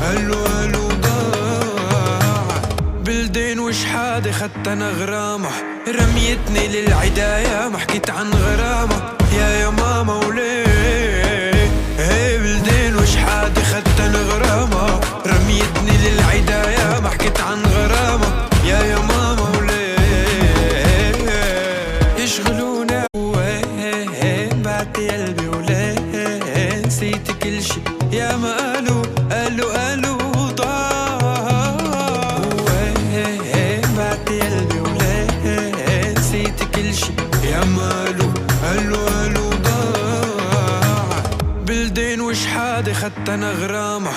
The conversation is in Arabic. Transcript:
قالوا ضاع. بلدين وشحادة خدت انا غرامة، رميتني للعداية ما حكيت عن غرامة. يا ماما وليه بلدين وشحادة خدت انا غرامة، رميتني للعداية ما حكيت عن غرامة. يا ماما وليه يشغلونا وين بعتي قلبي وليه نسيت كل شي. يا ما قالوا ضاع. وين بعتي قلبي وليه نسيت كل شي. يا ما قالوا ضاع. بلدين وشحادة خدت انا غرامة،